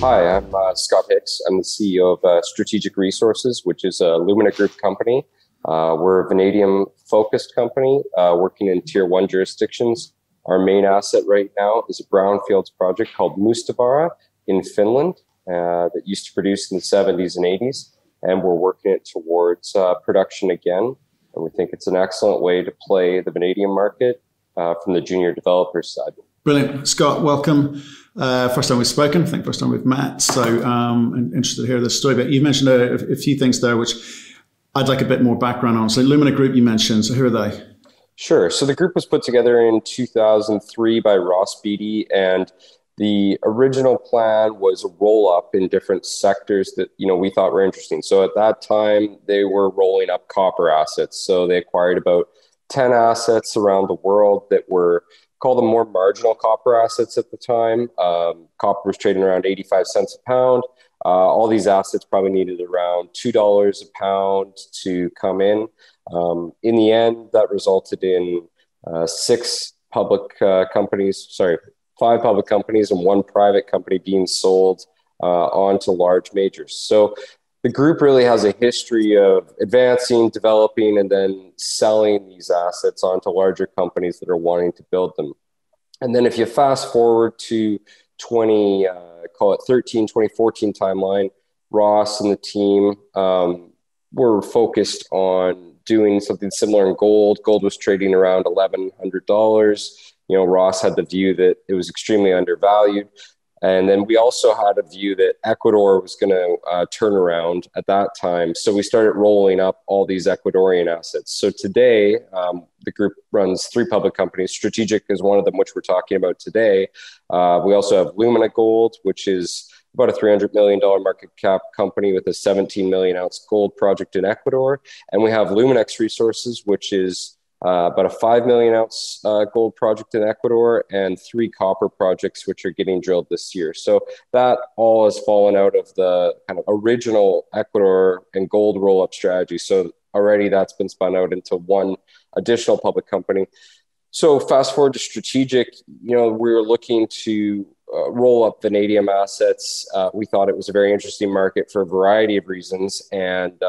Hi, I'm Scott Hicks. I'm the CEO of Strategic Resources, which is a Lumina Group company. We're a vanadium-focused company working in Tier 1 jurisdictions. Our main asset right now is a Brownfield project called Mustavaara in Finland that used to produce in the 70s and 80s, and we're working it towards production again. And we think it's an excellent way to play the vanadium market from the junior developer side. Brilliant. Scott, welcome. First time we've spoken, I think first time we've met. So I'm interested to hear this story. But you mentioned a few things there, which I'd like a bit more background on. So Lumina Group you mentioned, so who are they? Sure. So the group was put together in 2003 by Ross Beatty, and the original plan was a roll-up in different sectors that we thought were interesting. So at that time, they were rolling up copper assets. So they acquired about 10 assets around the world that were called them more marginal copper assets at the time. Copper was trading around 85 cents a pound. All these assets probably needed around $2 a pound to come in. In the end, that resulted in five public companies and one private company being sold onto large majors. So the group really has a history of advancing, developing, and then selling these assets onto larger companies that are wanting to build them. And then if you fast forward to 2014 timeline, Ross and the team were focused on doing something similar in gold. Gold was trading around $1,100. Ross had the view that it was extremely undervalued. And then we also had a view that Ecuador was going to turn around at that time. So we started rolling up all these Ecuadorian assets. So today, the group runs three public companies. Strategic is one of them, which we're talking about today. We also have Lumina Gold, which is about a $300 million market cap company with a 17 million ounce gold project in Ecuador. And we have Luminex Resources, which is about a 5 million ounce gold project in Ecuador and 3 copper projects, which are getting drilled this year. So that all has fallen out of the kind of original Ecuador and gold roll-up strategy. So already that's been spun out into one additional public company. So fast forward to Strategic, we were looking to roll up vanadium assets. We thought it was a very interesting market for a variety of reasons. And,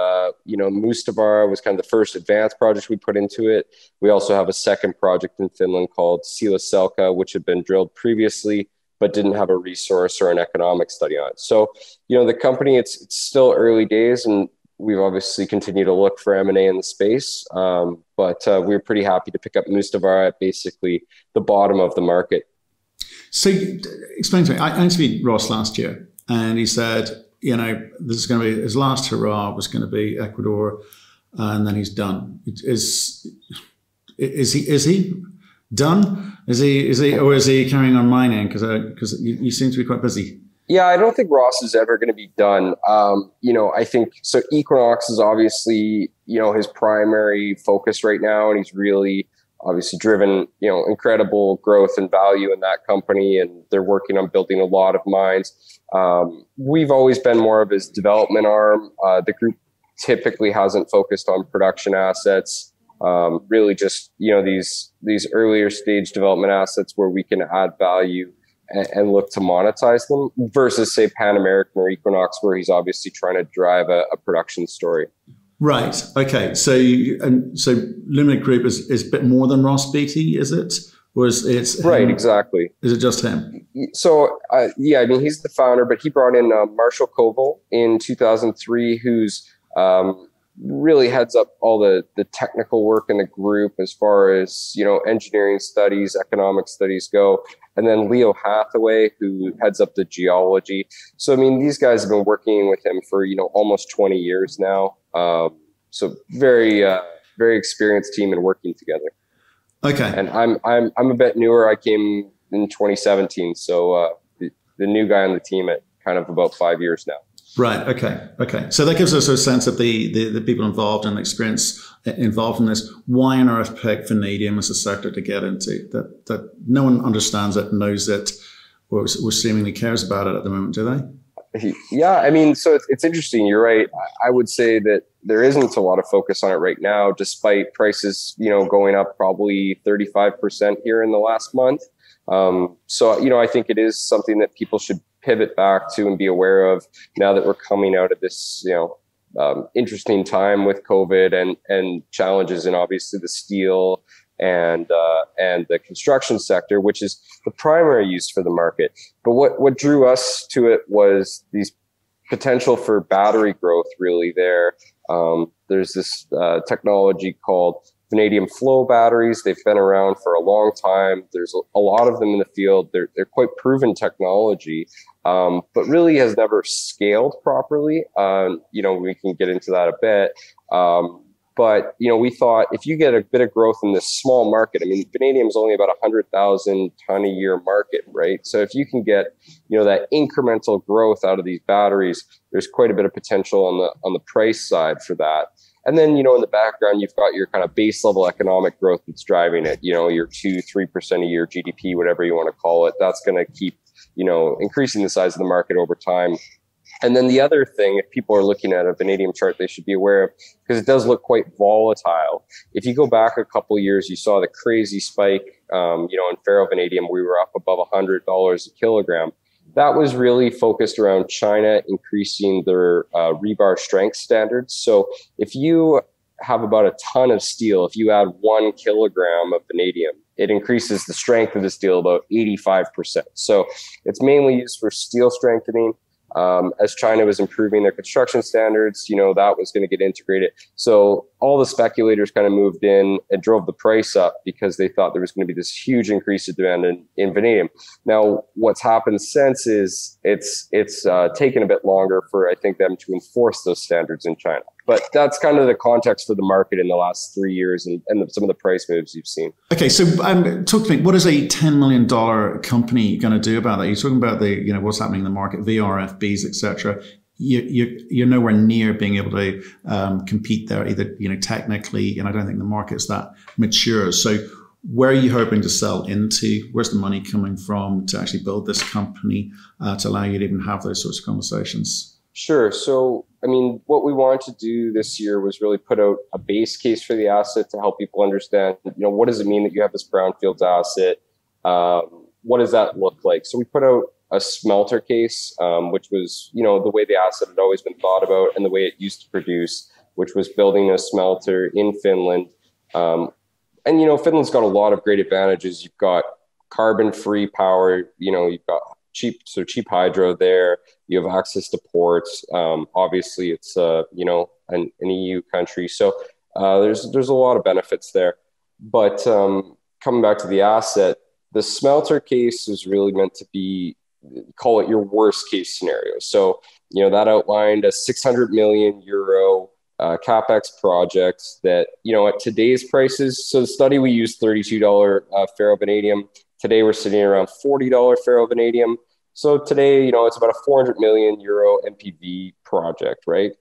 Mustavaara was kind of the first advanced project we put into it. We also have a second project in Finland called Silasselkä, which had been drilled previously, but didn't have a resource or an economic study on it. So, the company, it's still early days, and we've obviously continued to look for M&A in the space. But we're pretty happy to pick up Mustavaara at basically the bottom of the market. So explain to me, I interviewed Ross last year, and he said, this is going to be his last hurrah was going to be Ecuador, and then he's done. Is he done? Is he carrying on mining? Because you seem to be quite busy. Yeah, I don't think Ross is ever going to be done. I think so. Equinox is obviously his primary focus right now, and he's really obviously driven, incredible growth and value in that company, and they're working on building a lot of mines. We've always been more of his development arm. The group typically hasn't focused on production assets, really just, these earlier stage development assets where we can add value and look to monetize them versus say Pan American or Equinox, where he's obviously trying to drive a production story. Right. Okay. So Lumina Group is a bit more than Ross Beatty, is it? Or is it right? Exactly. Is it just him? So he's the founder, but he brought in Marshall Koval in 2003, who's really heads up all the technical work in the group as far as engineering studies, economic studies go. And then Leo Hathaway, who heads up the geology. So, these guys have been working with him for, almost 20 years now. So very, very experienced team and working together. Okay. And I'm a bit newer. I came in 2017. So, the new guy on the team at kind of about 5 years now. Right. Okay. So that gives us a sense of the people involved and experience involved in this. Why on earth pick vanadium as a sector to get into? That no one understands it, knows it, or seemingly cares about it at the moment, do they? Yeah. So it's interesting. You're right. I would say that there isn't a lot of focus on it right now, despite prices, going up probably 35% here in the last month. So, I think it is something that people should pivot back to and be aware of now that we're coming out of this, interesting time with COVID and challenges in obviously the steel and the construction sector, which is the primary use for the market. But what drew us to it was these potential for battery growth really there. There's this technology called vanadium flow batteries. They've been around for a long time. There's a lot of them in the field. They're quite proven technology, but really has never scaled properly. We can get into that a bit. But we thought if you get a bit of growth in this small market, I mean, vanadium is only about 100,000 ton a year market, right? So if you can get, that incremental growth out of these batteries, there's quite a bit of potential on the price side for that. And then, in the background, you've got your kind of base level economic growth that's driving it, your 2-3% a year GDP, whatever you want to call it. That's going to keep, increasing the size of the market over time. And then the other thing, if people are looking at a vanadium chart, they should be aware of, because it does look quite volatile. If you go back a couple of years, you saw the crazy spike, in ferrovanadium. We were up above $100 a kilogram. That was really focused around China increasing their rebar strength standards. So if you have about a ton of steel, if you add 1 kilogram of vanadium, it increases the strength of the steel about 85%. So it's mainly used for steel strengthening. As China was improving their construction standards, that was going to get integrated. So all the speculators kind of moved in and drove the price up because they thought there was going to be this huge increase in demand in vanadium. Now, what's happened since is it's taken a bit longer for, I think, them to enforce those standards in China. But that's kind of the context for the market in the last 3 years and some of the price moves you've seen. Okay, so talk to me. What is a $10 million company going to do about that? You're talking about what's happening in the market, VRFBs, etc. You're nowhere near being able to compete there either, technically, and I don't think the market's that mature. So where are you hoping to sell into? Where's the money coming from to actually build this company to allow you to even have those sorts of conversations? Sure. So, what we wanted to do this year was really put out a base case for the asset to help people understand, what does it mean that you have this brownfields asset? What does that look like? So we put out a smelter case, which was, the way the asset had always been thought about and the way it used to produce, which was building a smelter in Finland. Finland's got a lot of great advantages. You've got carbon-free power, you've got cheap hydro there. You have access to ports. Obviously, it's an EU country, so there's a lot of benefits there. But coming back to the asset, the smelter case is really meant to be, call it your worst case scenario. So that outlined a 600 million euro capex project that at today's prices. So the study we used $32 ferrovanadium. Today we're sitting around $40 ferrovanadium. So today, it's about a 400 million euro NPV project, right?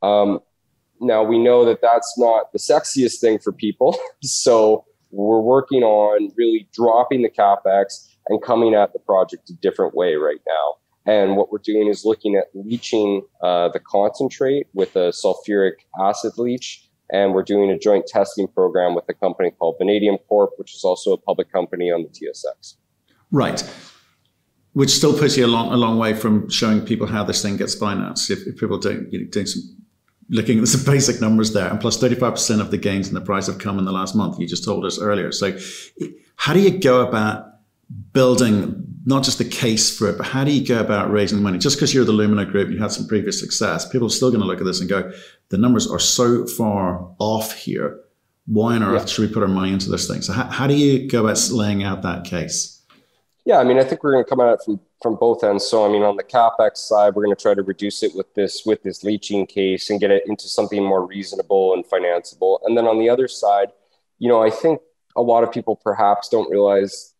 Now we know that that's not the sexiest thing for people. So we're working on really dropping the capex and coming at the project a different way right now. And what we're doing is looking at leaching the concentrate with a sulfuric acid leach. And we're doing a joint testing program with a company called Vanadium Corp, which is also a public company on the TSX. Right. Which still puts you a long way from showing people how this thing gets financed. If people doing some looking at some basic numbers there, and plus 35% of the gains in the price have come in the last month. You just told us earlier. So, how do you go about building not just the case for it, but how do you go about raising money? Just because you're the Lumina Group, you had some previous success, people are still going to look at this and go, the numbers are so far off here. Why on earth should we put our money into this thing? So, how do you go about laying out that case? Yeah, I think we're going to come at it from both ends. So, on the CapEx side, we're going to try to reduce it with this leaching case and get it into something more reasonable and financeable. And then on the other side, I think a lot of people perhaps don't realize,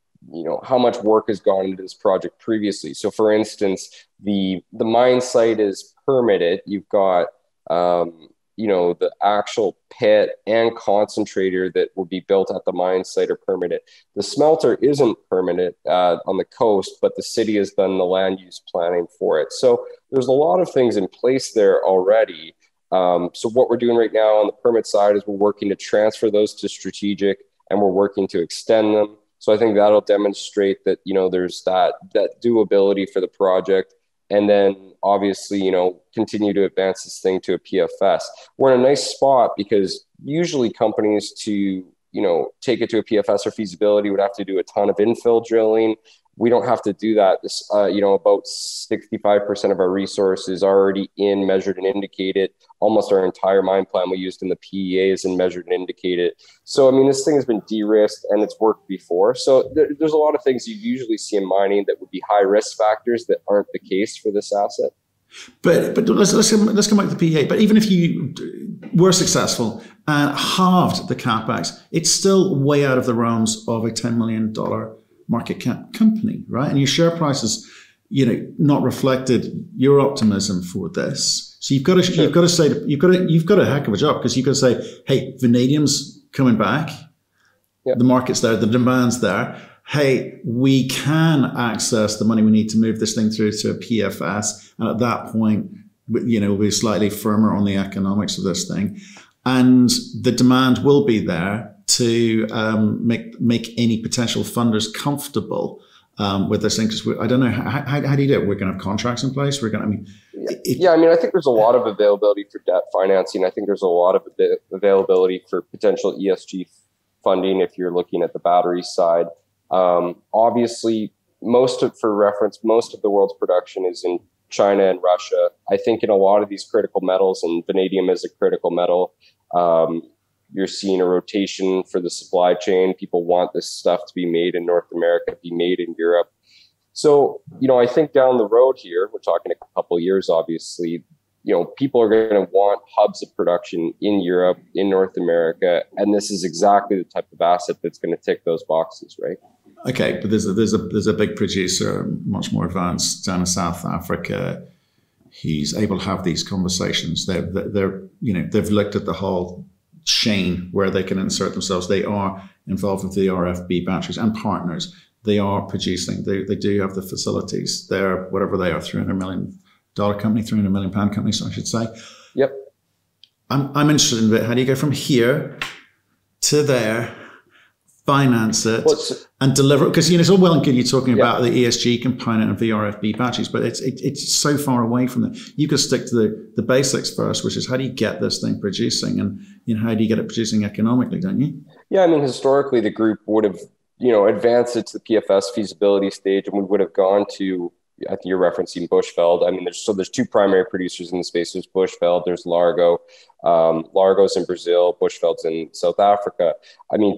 how much work has gone into this project previously. So, for instance, the mine site is permitted. You've got, the actual pit and concentrator that will be built at the mine site are permitted. The smelter isn't permitted on the coast, but the city has done the land use planning for it. So there's a lot of things in place there already. So what we're doing right now on the permit side is we're working to transfer those to strategic, and we're working to extend them. So I think that'll demonstrate that, there's that doability for the project. And then obviously, continue to advance this thing to a PFS. We're in a nice spot because usually companies to, take it to a PFS or feasibility would have to do a ton of infill drilling. We don't have to do that. This, about 65% of our resource is already in measured and indicated. Almost our entire mine plan we used in the PEA is in measured and indicated. So, this thing has been de-risked and it's worked before. So there's a lot of things you usually see in mining that would be high risk factors that aren't the case for this asset. But let's come back to the PEA. But even if you were successful and halved the capex, it's still way out of the realms of a $10 million market cap company, right? And your share price is, not reflected your optimism for this. So you've got to say you've got a heck of a job, because you've got to say, hey, vanadium's coming back, yep. The market's there, the demand's there. Hey, we can access the money we need to move this thing through to a PFS, and at that point, we'll be slightly firmer on the economics of this thing, and the demand will be there to make any potential funders comfortable with this thing. Because I don't know, how do you do it? We're going to have contracts in place. I think there's a lot of availability for debt financing. I think there's a lot of availability for potential ESG funding if you're looking at the battery side. Obviously, most of the world's production is in China and Russia. I think in a lot of these critical metals, and vanadium is a critical metal, you're seeing a rotation for the supply chain. People want this stuff to be made in North America, be made in Europe. So, I think down the road here, we're talking a couple of years, obviously, people are going to want hubs of production in Europe, in North America. And this is exactly the type of asset that's going to tick those boxes, right? Okay, but there's a big producer, much more advanced, down in South Africa. He's able to have these conversations. They've looked at the whole chain where they can insert themselves. They are involved with the RFB batteries and partners. They are producing. They do have the facilities. They're whatever they are, $300 million company, £300 million company, so I should say. Yep. I'm interested in it. How do you go from here to there? Finance it and deliver, because it's all well and good you're talking about the ESG component of the RFB batteries, but it's so far away from that. You could stick to the basics first, which is how do you get this thing producing, and how do you get it producing economically, don't you? Yeah, historically the group would have advanced it to the PFS feasibility stage, and we would have gone to, I think you're referencing Bushveld. There's two primary producers in the space. There's Bushveld, there's Largo. Largo's in Brazil, Bushveld's in South Africa.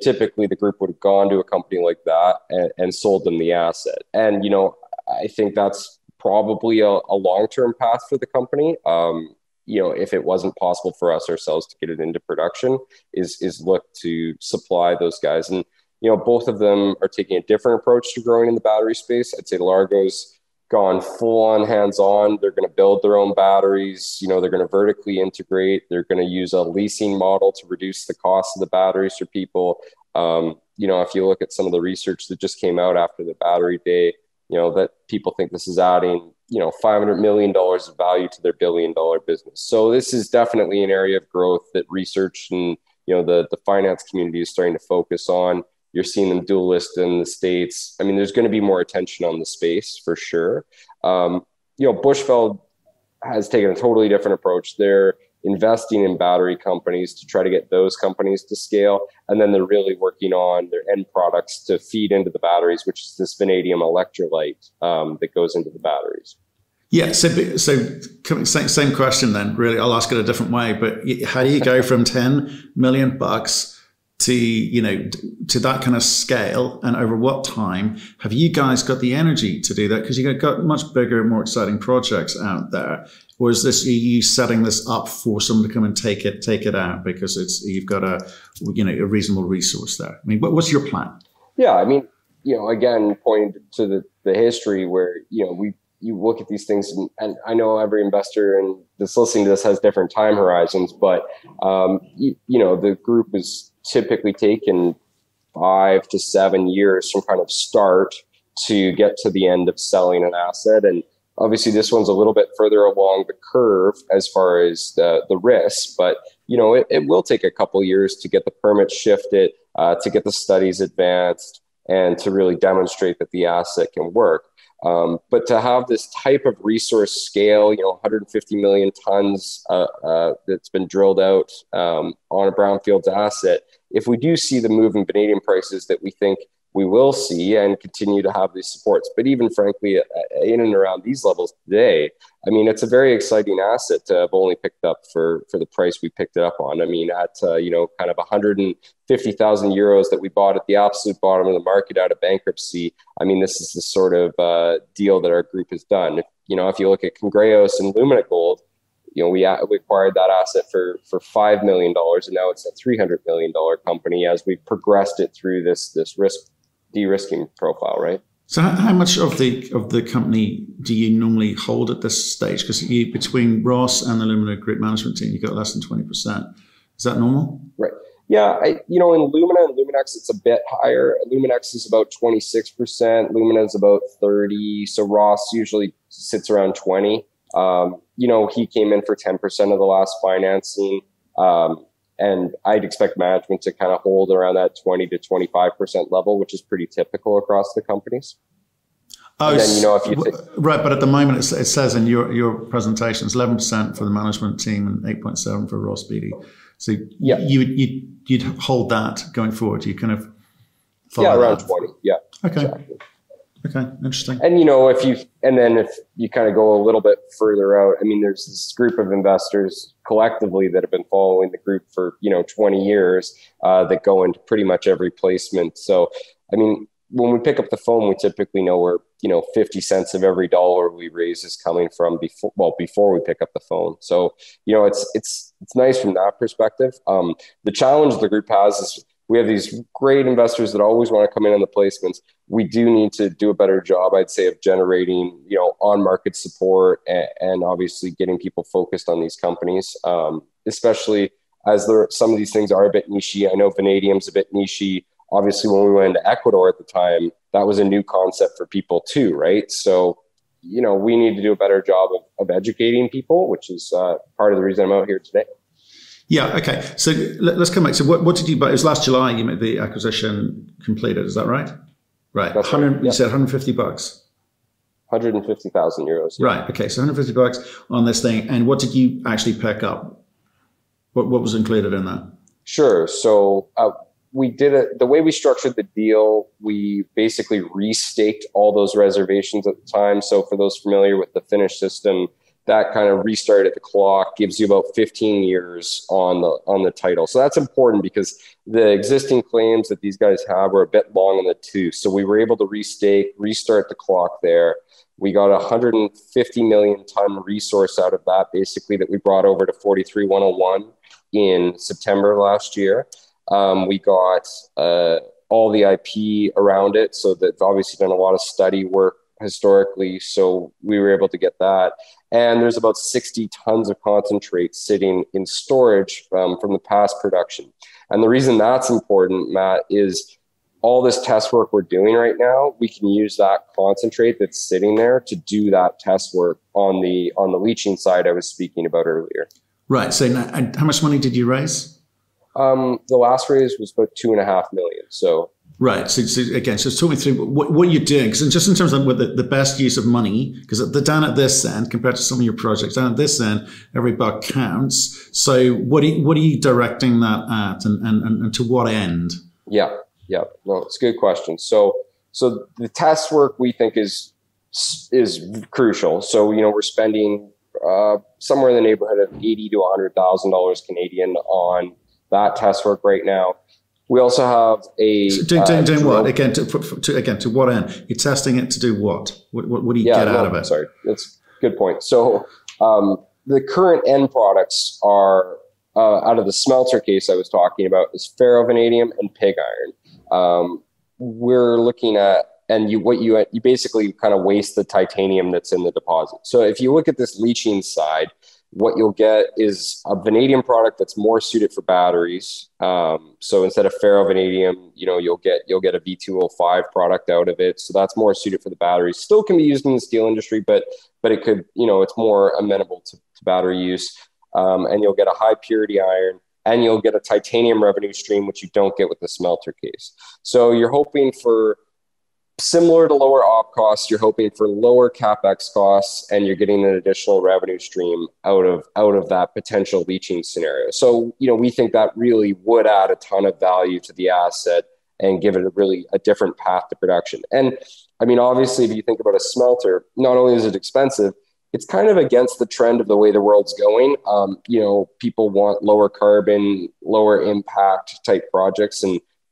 Typically the group would have gone to a company like that and sold them the asset. And, I think that's probably a long-term path for the company. If it wasn't possible for us ourselves to get it into production, is look to supply those guys. And, both of them are taking a different approach to growing in the battery space. I'd say Largo's gone full on hands-on. They're going to build their own batteries. They're going to vertically integrate. They're going to use a leasing model to reduce the cost of the batteries for people. If you look at some of the research that just came out after the battery day, that people think this is adding, $500 million of value to their $1 billion business. So this is definitely an area of growth that research and, the finance community is starting to focus on. You're seeing them dual list in the States. There's going to be more attention on the space for sure. Bushveld has taken a totally different approach. They're investing in battery companies to try to get those companies to scale. And then they're really working on their end products to feed into the batteries, which is this vanadium electrolyte that goes into the batteries. Yeah, so same question then, really. I'll ask it a different way, but how do you go from $10 million to that kind of scale, and over what time have you guys got the energy to do that? Because you've got much bigger, more exciting projects out there. Or is this, are you setting this up for someone to come and take it out because you've got a reasonable resource there? What's your plan? Yeah, again, pointing to the history where you look at these things, and I know every investor that's listening to this has different time horizons, but the group is typically taken 5 to 7 years from kind of start to get to the end of selling an asset. And obviously this one's a little bit further along the curve as far as the risk, but it will take a couple years to get the permits shifted, to get the studies advanced, and to really demonstrate that the asset can work. But to have this type of resource scale, 150 million tons that's been drilled out on a brownfields asset, if we do see the move in vanadium prices that we think we will see and continue to have these supports, but even frankly, in and around these levels today, I mean, it's a very exciting asset to have only picked up for the price we picked it up on. I mean, at, kind of 150,000 euros that we bought at the absolute bottom of the market out of bankruptcy. I mean, this is the sort of deal that our group has done. If you look at Congreos and Lumina Gold, we acquired that asset for $5 million, and now it's a $300 million company as we progressed it through this de-risking profile, right? So how much of the company do you normally hold at this stage? Because between Ross and the Lumina Group management team, you got less than 20%. Is that normal? Right. Yeah. In Lumina and Luminex, it's a bit higher. Luminex is about 26%. Lumina is about 30%. So Ross usually sits around 20%. He came in for 10% of the last financing. And I'd expect management to kind of hold around that 20 to 25% level, which is pretty typical across the companies. Oh, and then, right. But at the moment, it says in your presentations, 11% for the management team and 8.7% for Ross BD. So yeah, you'd hold that going forward. You kind of follow around that. 20. Yeah. Okay. Exactly. Okay, interesting. And if you kind of go a little bit further out, I mean, there's this group of investors collectively that have been following the group for 20 years that go into pretty much every placement. So, I mean, when we pick up the phone, we typically know where 50 cents of every dollar we raise is coming from before we pick up the phone. So it's nice from that perspective. The challenge the group has is we have these great investors that always want to come in on the placements. We do need to do a better job, I'd say, of generating, on-market support and obviously getting people focused on these companies, especially as some of these things are a bit niche-y. I know vanadium's a bit niche-y. Obviously, when we went into Ecuador at the time, that was a new concept for people too, right? So, we need to do a better job of educating people, which is part of the reason I'm out here today. Yeah. Okay. So let's come back. So what did you buy? It was last July you made the acquisition completed. Is that right? Right. That's right. You said $150. 150,000 euros. Yeah. Right. Okay. So $150 on this thing. And what did you actually pick up? What was included in that? Sure. So we did it the way we structured the deal. We basically restaked all those reservations at the time. So for those familiar with the Finnish system, that kind of restarted the clock, gives you about 15 years on the title. So that's important because the existing claims that these guys have are a bit long in the tooth. So we were able to restart the clock there. We got 150 million ton resource out of that, basically, that we brought over to 43-101 in September last year. We got all the IP around it. So they've obviously done a lot of study work historically. So we were able to get that. And there's about 60 tons of concentrate sitting in storage from the past production. And the reason that's important, Matt, is all this test work we're doing right now, we can use that concentrate that's sitting there to do that test work on the leaching side I was speaking about earlier. Right. So how much money did you raise? The last raise was about $2.5 million. So. Right. So talk me through what you're doing, because just in terms of what the best use of money, because they're down at this end compared to some of your projects, down at this end, every buck counts. So what are you directing that at, and to what end? Yeah. No, it's a good question. So the test work we think is crucial. So we're spending somewhere in the neighborhood of $80,000 to $100,000 Canadian on that test work right now. We also have a doing what again? To what end? You're testing it to do what? What do you get out of it? Sorry, that's a good point. So the current end products are out of the smelter case I was talking about is ferrovanadium and pig iron. We're looking at you basically kind of waste the titanium that's in the deposit. So if you look at this leaching side, what you'll get is a vanadium product that's more suited for batteries. So instead of ferrovanadium, you'll get a V2O5 product out of it. So that's more suited for the batteries. Still can be used in the steel industry, but it could, it's more amenable to battery use. And you'll get a high purity iron. and you'll get a titanium revenue stream, which you don't get with the smelter case. So you're hoping for similar to lower op costs, you're hoping for lower capex costs, and you're getting an additional revenue stream out of that potential leaching scenario. So, we think that really would add a ton of value to the asset and give it a different path to production. And I mean, obviously, if you think about a smelter, not only is it expensive, it's kind of against the trend of the way the world's going. People want lower carbon, lower impact type projects,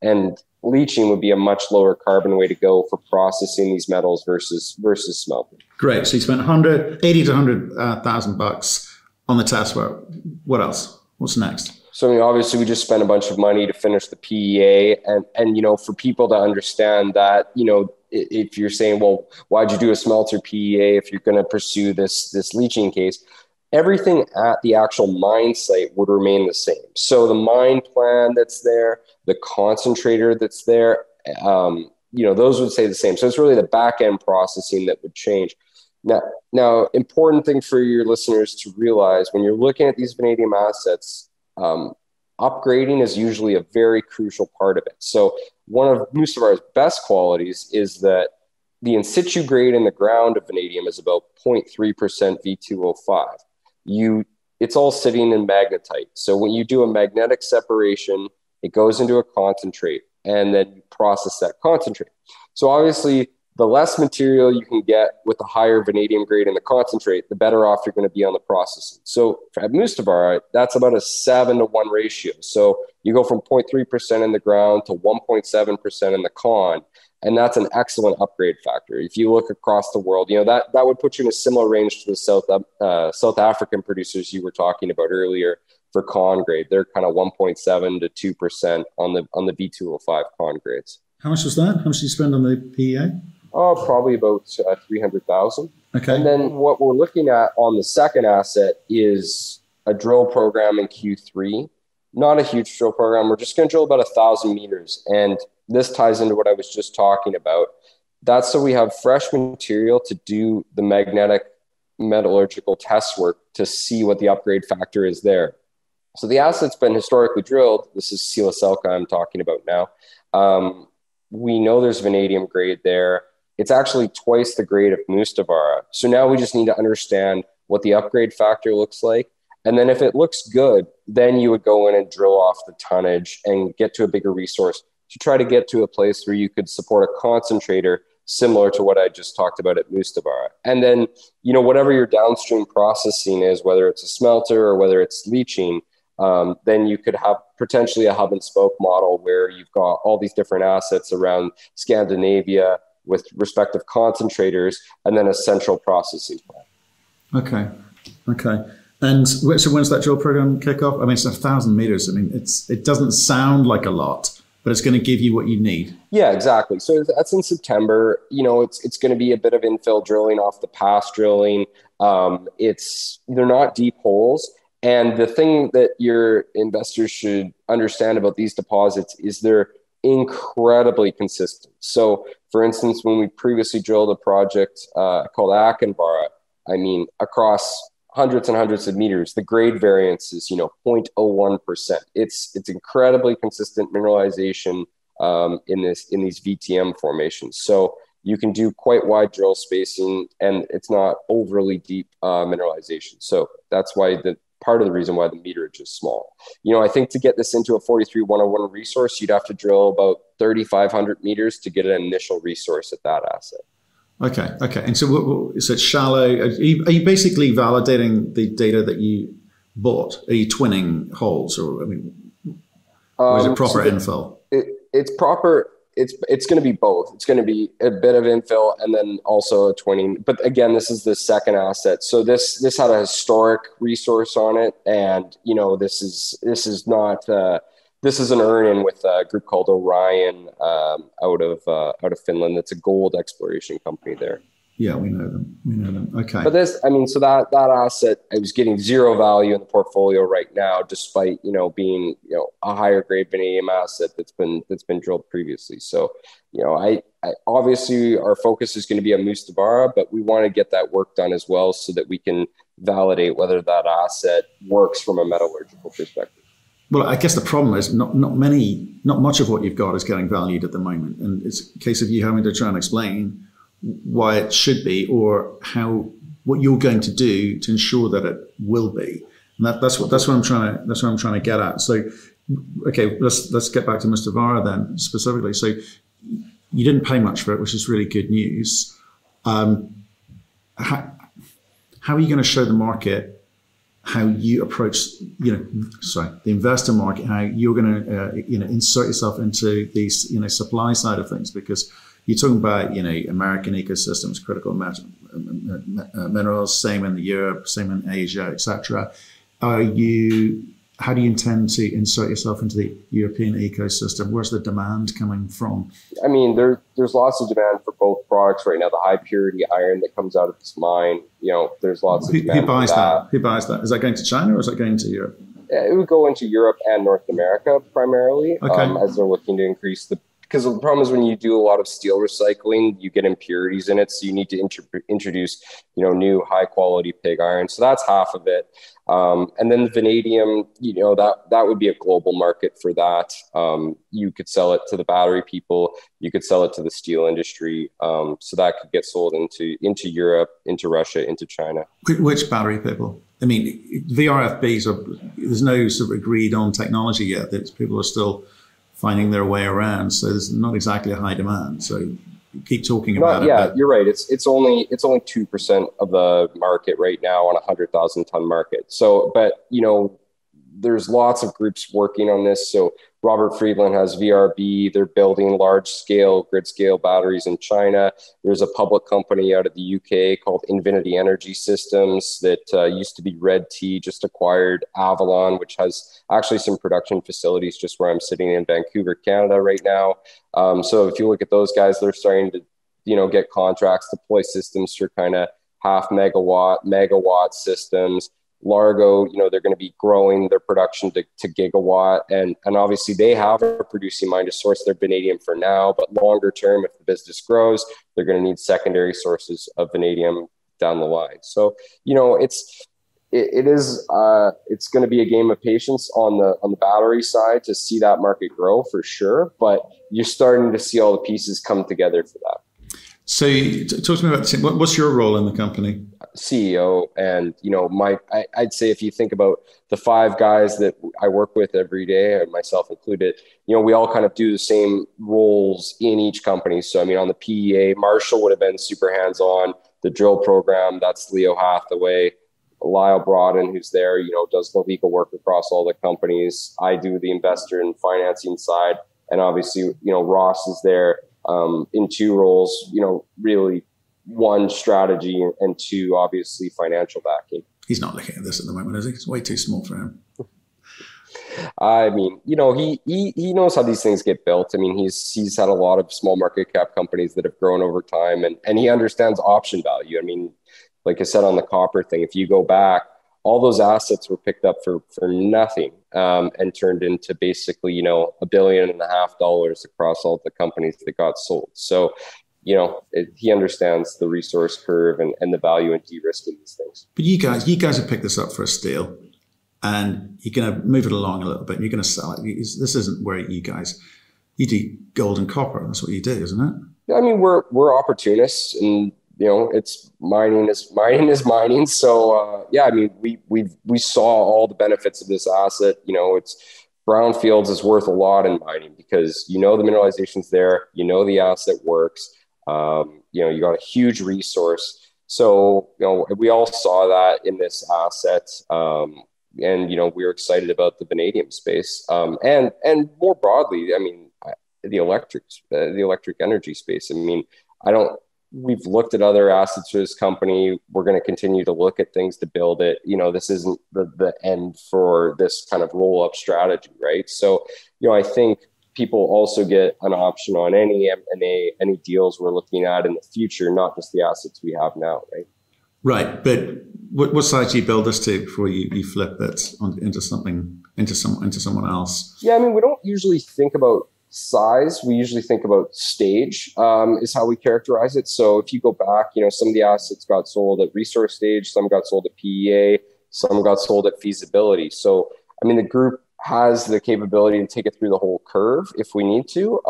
and leaching would be a much lower carbon way to go for processing these metals versus smelting. Great. So you spent $80,000 to $100,000 on the test work. What else? What's next? So, I mean, obviously, we just spent a bunch of money to finish the PEA, and for people to understand that, if you're saying, well, why'd you do a smelter PEA if you're going to pursue this leaching case? Everything at the actual mine site would remain the same. So the mine plan that's there, the concentrator that's there, those would stay the same. So it's really the back end processing that would change. Now, important thing for your listeners to realize when you're looking at these vanadium assets, upgrading is usually a very crucial part of it. So one of Mustavaara's best qualities is that the in situ grade in the ground of vanadium is about 0.3% V2O5. It's all sitting in magnetite. So when you do a magnetic separation, it goes into a concentrate, and then you process that concentrate. So obviously, the less material you can get with a higher vanadium grade in the concentrate, the better off you're going to be on the processing. So at Mustavaara, that's about a 7-to-1 ratio. So you go from 0.3% in the ground to 1.7% in the con, and that's an excellent upgrade factor. If you look across the world, that would put you in a similar range to the South African producers you were talking about earlier for con grade. They're kind of 1.7 to 2% on the V2O5 con grades. How much was that? How much did you spend on the PEA? Oh, probably about 300,000. Okay. And then what we're looking at on the second asset is a drill program in Q3. Not a huge drill program. We're just going to drill about 1,000 meters. And this ties into what I was just talking about. That's so we have fresh material to do the magnetic metallurgical test work to see what the upgrade factor is there. So the asset's been historically drilled. This is Silasselkä I'm talking about now. We know there's vanadium grade there. It's actually twice the grade of Mustavaara. So now we just need to understand what the upgrade factor looks like. And then if it looks good, then you would go in and drill off the tonnage and get to a bigger resource to try to get to a place where you could support a concentrator similar to what I just talked about at Mustavaara. And then, whatever your downstream processing is, whether it's a smelter or whether it's leaching, then you could have potentially a hub and spoke model where you've got all these different assets around Scandinavia with respective concentrators and then a central processing plant. Okay. And so when's that drill program kick off? I mean, it's 1,000 meters. I mean, it doesn't sound like a lot, but it's going to give you what you need. Yeah, exactly. So that's in September. It's going to be a bit of infill drilling off the pass drilling. They're not deep holes. And the thing that your investors should understand about these deposits is they're incredibly consistent. So, for instance, when we previously drilled a project called Akinvaara, across hundreds and hundreds of meters, the grade variance is 0.01%. It's incredibly consistent mineralization in these VTM formations. So you can do quite wide drill spacing, and it's not overly deep mineralization. So that's why part of the reason why the meterage is small. I think to get this into a 43-101 resource, you'd have to drill about 3,500 meters to get an initial resource at that asset. Okay. And so it's shallow. Are you basically validating the data that you bought? Are you twinning holes, or is it proper infill? It's proper. It's going to be both. It's going to be a bit of infill and then also a twinning. But again, this is the second asset. So this had a historic resource on it, and this is not. This is an earn-in with a group called Orion out of Finland. It's a gold exploration company there. Yeah, we know them. Okay. But so that asset, I was getting zero value in the portfolio right now, despite being a higher grade vanadium asset that's been drilled previously. So I obviously our focus is going to be on Mustavaara, but we want to get that work done as well so that we can validate whether that asset works from a metallurgical perspective. Well, I guess the problem is not much of what you've got is getting valued at the moment, and it's a case of you having to try and explain why it should be, or what you're going to do to ensure that it will be. And that's what I'm trying to get at. So, okay, let's get back to Mustavaara then specifically. So, you didn't pay much for it, which is really good news. How are you going to show the market how you approach, the investor market, how you're going to, insert yourself into these, supply side of things? Because you're talking about, American ecosystems, critical minerals, same in Europe, same in Asia, etc. How do you intend to insert yourself into the European ecosystem? Where's the demand coming from? I mean, there's lots of demand for both products right now. The high purity iron that comes out of this mine, there's lots of demand. Who buys that? Who buys that? Is that going to China or is that going to Europe? It would go into Europe and North America primarily, as they're looking to increase because the problem is when you do a lot of steel recycling, you get impurities in it. So you need to introduce, new high quality pig iron. So that's half of it. And then the vanadium, that would be a global market for that. You could sell it to the battery people. You could sell it to the steel industry. So that could get sold into Europe, into Russia, into China. Which battery people? I mean, VRFBs there's no sort of agreed on technology yet. That people are still finding their way around. So there's not exactly a high demand. So keep talking about it. Yeah, you're right. It's only 2% of the market right now on a 100,000 ton market. So, but there's lots of groups working on this. So Robert Friedland has VRB. They're building large scale grid scale batteries in China. There's a public company out of the UK called Infinity Energy Systems that used to be Red T, just acquired Avalon, which has actually some production facilities just where I'm sitting in Vancouver, Canada right now. So if you look at those guys, they're starting to, get contracts, deploy systems for kind of megawatt systems. Largo, they're going to be growing their production to gigawatt. And obviously they have a producing mine to source their vanadium for now, but longer term, if the business grows, they're going to need secondary sources of vanadium down the line. So, it's going to be a game of patience on the battery side to see that market grow for sure. But you're starting to see all the pieces come together for that. So talk to me about what's your role in the company? CEO. And, I'd say if you think about the 5 guys that I work with every day, and myself included, we all kind of do the same roles in each company. So, on the PEA, Marshall would have been super hands-on. The drill program, that's Leo Hathaway. Lyle Broaden, who's there, does the legal work across all the companies. I do the investor and financing side. And obviously, Ross is there in 2 roles, really 1, strategy, and 2, obviously financial backing. He's not looking at this at the moment, is he? It's way too small for him. I mean, he knows how these things get built. I mean, he's had a lot of small market cap companies that have grown over time, and he understands option value. I mean, like I said on the copper thing, if you go back, all those assets were picked up for nothing and turned into basically, $1.5 billion across all the companies that got sold. So, he understands the resource curve and the value in de-risking these things. But you guys have picked this up for a steal, and you're going to move it along a little bit. And you're going to sell it. This isn't where you do gold and copper. That's what you do, isn't it? I mean, we're opportunists, and it's mining is mining. So I mean, we saw all the benefits of this asset. It's Brownfields is worth a lot in mining because the mineralization's there. The asset works. You got a huge resource. So we all saw that in this asset. And we were excited about the vanadium space. And more broadly, I mean, the electric energy space. I mean, we've looked at other assets for this company. We're going to continue to look at things to build it. This isn't the end for this kind of roll up strategy, right? So, I think people also get an option on any M&A, any deals we're looking at in the future, not just the assets we have now, right? Right, but what side do you build this to before you flip it into someone else? Yeah, I mean, we don't usually think about size. We usually think about stage is how we characterize it. So if you go back, some of the assets got sold at resource stage, some got sold at PEA, some got sold at feasibility. So, I mean, the group has the capability to take it through the whole curve if we need to.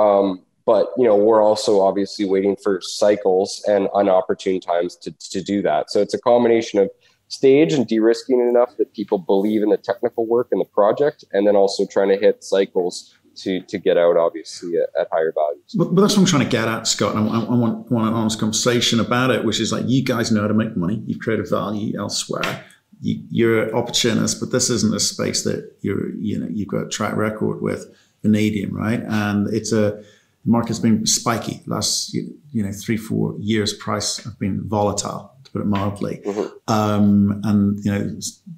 But, you know, we're also obviously waiting for cycles and unopportune times to do that. So it's a combination of stage and de-risking enough that people believe in the technical work and the project, and then also trying to hit cycles to get out, obviously, at higher values. But that's what I'm trying to get at, Scott. And I want an honest conversation about it, which is like, you guys know how to make money. You've created value elsewhere. You're an opportunist, but this isn't a space that you've got a track record with vanadium, right? And the market's been spiky last 3-4 years. Price have been volatile, to put it mildly. And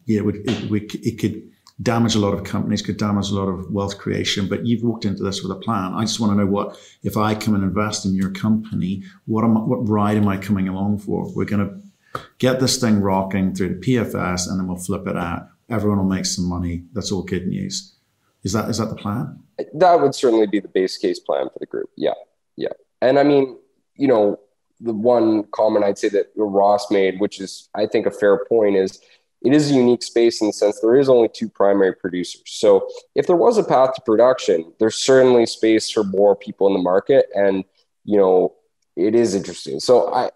it could damage a lot of companies, could damage a lot of wealth creation. But you've walked into this with a plan. I just want to know, if I come and invest in your company, what ride am I coming along for? We're going to get this thing rocking through the PFS, and then we'll flip it out. Everyone will make some money. That's all good news. Is that the plan? That would certainly be the base case plan for the group. Yeah. And I mean, the one comment I'd say that Ross made, which is, I think, a fair point, is it is a unique space in the sense there is only 2 primary producers. So if there was a path to production, there's certainly space for more people in the market. And, it is interesting. So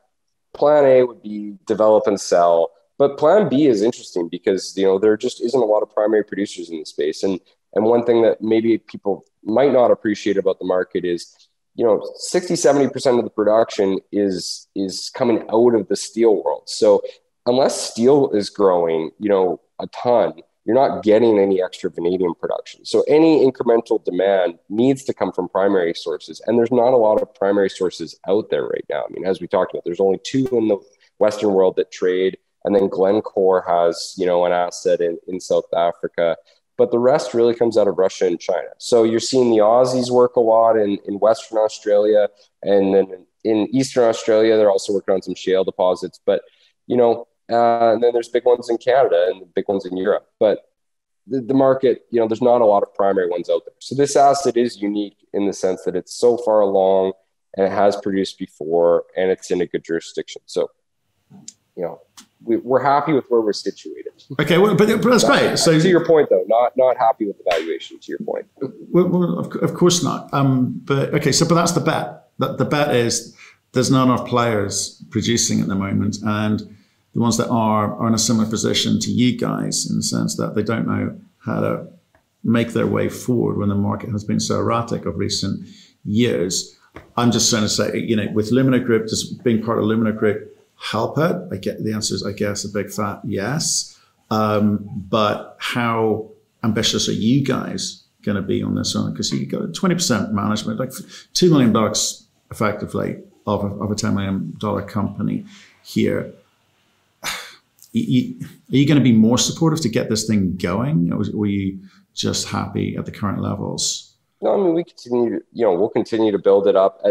plan A would be develop and sell, but plan B is interesting because, there just isn't a lot of primary producers in the space. And one thing that maybe people might not appreciate about the market is, 60-70% of the production is coming out of the steel world. So unless steel is growing, a ton, you're not getting any extra vanadium production. So any incremental demand needs to come from primary sources. And there's not a lot of primary sources out there right now. I mean, as we talked about, there's only 2 in the Western world that trade. And then Glencore has, an asset in South Africa. But the rest really comes out of Russia and China. So you're seeing the Aussies work a lot in Western Australia. And then in Eastern Australia, they're also working on some shale deposits. But, and then there's big ones in Canada and big ones in Europe. But the market, there's not a lot of primary ones out there. So this asset is unique in the sense that it's so far along and it has produced before and it's in a good jurisdiction. So, we're happy with where we're situated. Okay, well, but that's great. So to your point, though, not happy with the valuation. To your point. Well, of course not. But that's the bet. The bet is there's not enough players producing at the moment, and the ones that are in a similar position to you guys in the sense that they don't know how to make their way forward when the market has been so erratic of recent years. I'm just trying to say, with Lumina Group, just being part of Lumina Group, help it? I get the answer is, I guess, a big fat yes. But how ambitious are you guys going to be on this one? Because you got 20% management, like $2 million effectively of a $10 million company here. Are you going to be more supportive to get this thing going? Or were you just happy at the current levels? No, I mean, we'll continue to build it up.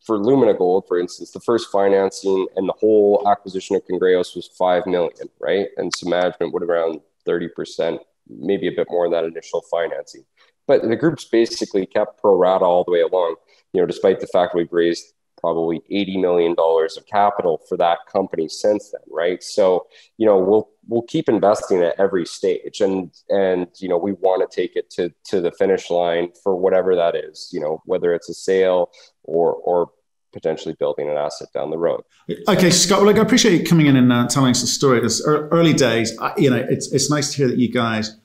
For Lumina Gold, for instance, the first financing and the whole acquisition of Congreos was $5 million, right? And so management would have around 30%, maybe a bit more than that initial financing. But the group's basically kept pro rata all the way along, despite the fact we've raised probably $80 million of capital for that company since then, right? So, we'll keep investing at every stage, and we want to take it to the finish line for whatever that is, whether it's a sale or potentially building an asset down the road. Okay, Scott. Well, I appreciate you coming in and telling us the story. It's early days. It's nice to hear that you guys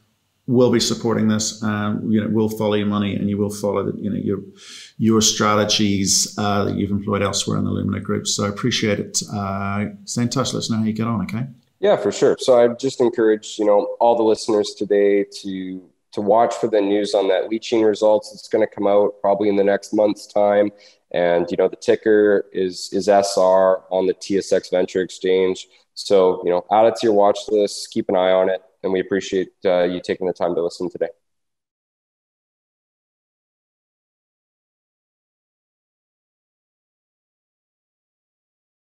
will be supporting this, will follow your money, and you will follow your strategies that you've employed elsewhere in the Lumina Group. So I appreciate it. Stay in touch. Let us know how you get on. Okay. Yeah, for sure. So I just encourage all the listeners today to watch for the news on that leaching results. It's going to come out probably in the next month's time. And, the ticker is SR on the TSX Venture Exchange. So, add it to your watch list, keep an eye on it. And we appreciate you taking the time to listen today.